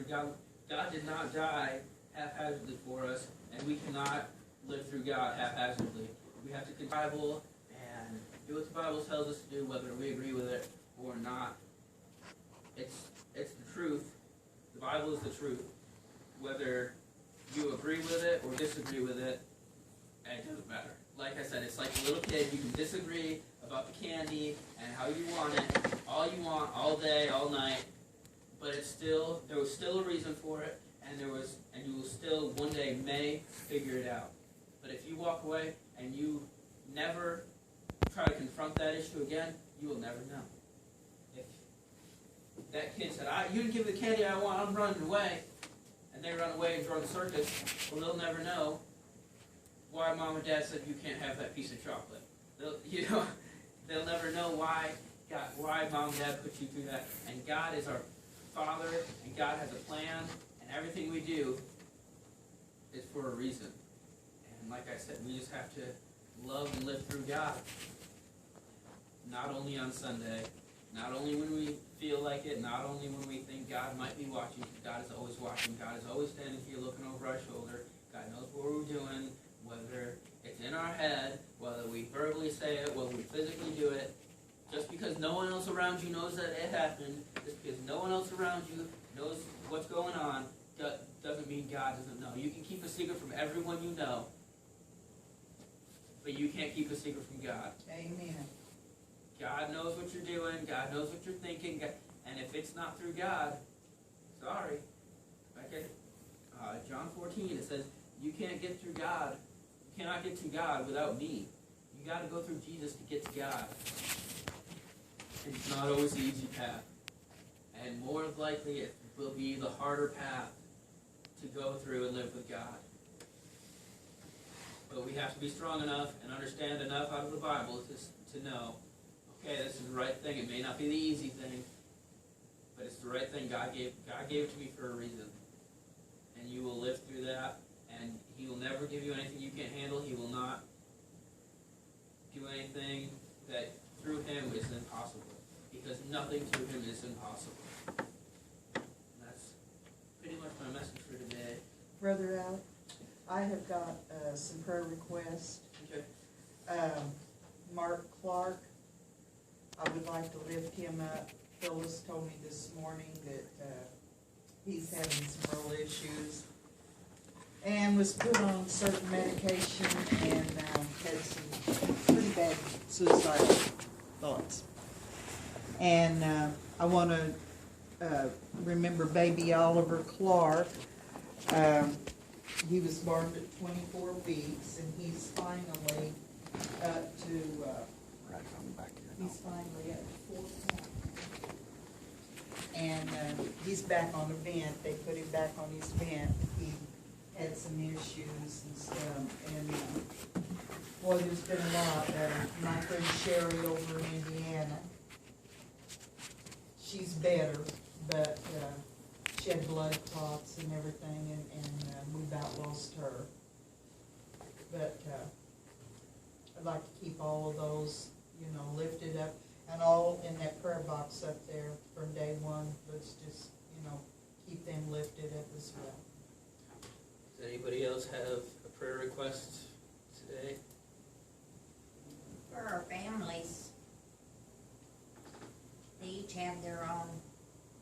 through. God did not die haphazardly for us, and we cannot live through God haphazardly. We have to read the Bible and do what the Bible tells us to do, whether we agree with it or not. It's the truth. The Bible is the truth. Whether you agree with it or disagree with it, it doesn't matter. Like I said, it's like a little kid. You can disagree about the candy and how you want it, all you want, all day, all night, but there was still a reason for it, and you will still one day may figure it out. But if you walk away and you never try to confront that issue again, you will never know. If that kid said, "You didn't give me the candy I want, I'm running away," and they run away and join the circus, well, they'll never know why mom and dad said you can't have that piece of chocolate. They'll never know why mom and dad put you through that. And God is our Father, and God has a plan, and everything we do is for a reason. And like I said, we just have to love and live through God. Not only on Sunday, not only when we feel like it, not only when we think God might be watching. God is always watching. God is always standing here looking over our shoulder. God knows what we're doing, whether it's in our head, whether we verbally say it, whether we physically do it. Just because no one else around you knows that it happened, just because no one else around you knows what's going on, doesn't mean God doesn't know. You can keep a secret from everyone you know, but you can't keep a secret from God. Amen. God knows what you're doing. God knows what you're thinking. And if it's not through God, sorry. Like John 14, it says, you can't get through God. You cannot get to God without me. You got to go through Jesus to get to God. And it's not always the easy path. And more likely it will be the harder path to go through and live with God. But we have to be strong enough and understand enough out of the Bible to know, okay, this is the right thing. It may not be the easy thing, but it's the right thing. God gave it to me for a reason. And you will live through that, and He will never give you anything you can't handle. He will not do anything that through Him is impossible, because nothing through Him is impossible. And that's pretty much my message for today. Brother Al, I have got some prayer requests. Okay. Mark Clark, I would like to lift him up. Phyllis told me this morning that he's having some real issues and was put on certain medication and had some pretty bad suicidal thoughts. And I want to remember baby Oliver Clark. He was born at 24 weeks, and he's finally up to, he's finally up to 4 points. And he's back on a vent. They put him back on his vent. He had some issues and stuff. And boy, there's been a lot. My friend Sherry over in Indiana, she's better, but she had blood clots and everything, and we about lost her. But I'd like to keep all of those, lifted up, and all in that prayer box up there from day one. Let's just, keep them lifted up as well. Does anybody else have a prayer request today? For our families, they each have their own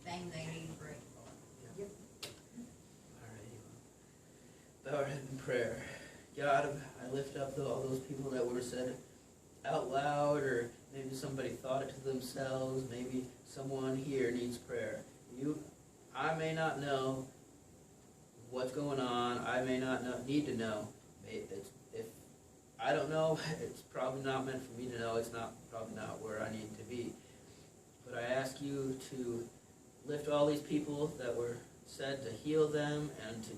thing they need to pray for. Yep. All right. Bow our head in prayer. God, I lift up all those people that were said out loud, or maybe somebody thought it to themselves. Maybe someone here needs prayer. I may not know what's going on. I may not need to know. If I don't know, it's probably not meant for me to know. It's probably not where I need to be. But I ask you to lift all these people that were said, to heal them and to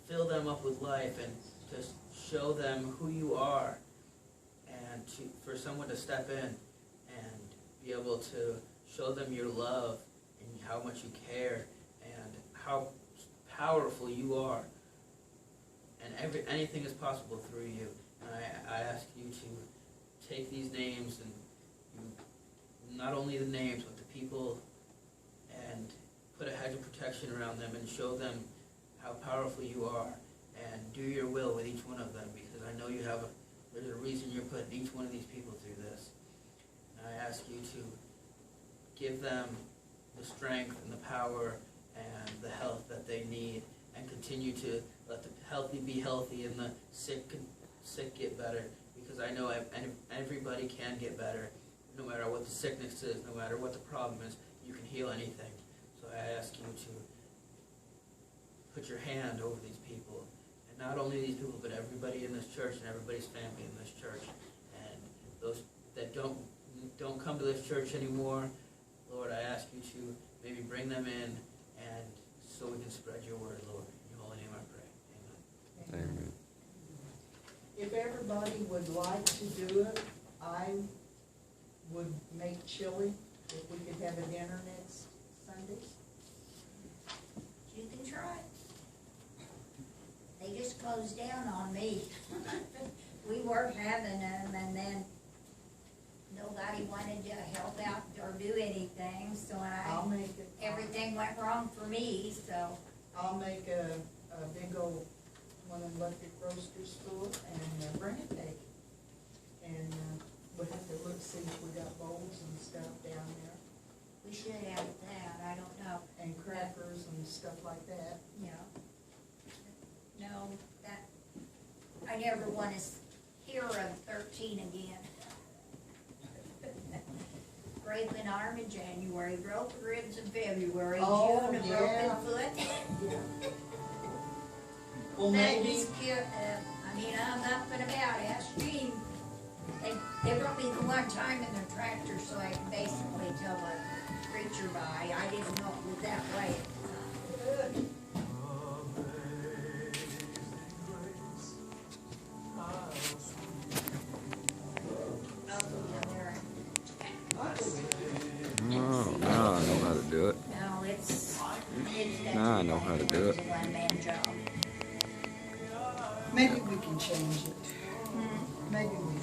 fill them up with life, and to show them who you are, and for someone to step in and be able to show them your love and how much you care and how powerful you are. And anything is possible through you. And I ask you to take these names, and not only the names, but the people, and put a hedge of protection around them and show them how powerful you are, and do your will with each one of them, because I know there's a reason you're putting each one of these people through this. And I ask you to give them the strength and the power and the health that they need, and continue to let the healthy be healthy and the sick get better, because I know everybody can get better, no matter what the sickness is, no matter what the problem is. You can heal anything. So I ask you to put your hand over these people, and not only these people, but everybody in this church and everybody's family in this church, and those that don't come to this church anymore. Lord, I ask you to maybe bring them in, and so we can spread your word, Lord. In your holy name I pray. Amen. Amen. If everybody would like to do it, I would make chili, if we could have a dinner next Sunday. You can try. They just closed down on me. We were having them, and then nobody wanted to help out or do anything, so I'll make it. everything went wrong for me, so. I'll make a big old one of the electric roasters full and bring it back. And we'll have to look, see if we got bowls and stuff down there, We should have that, I don't know, and crackers and stuff like that. you know. No, that, I never want to hear of 13 again. Broken arm in January, broken ribs in February, Oh, June a yeah. broken foot. Yeah. Well, That maybe, is cute, I mean, I'm up and about, ask Gene. They brought me the one time in their tractor, so I can basically tell a preacher by. I didn't know it was that way. Oh, now I know how to do it. No, it's Now I know how to do it. It's a one-man job. maybe we can change it. Maybe we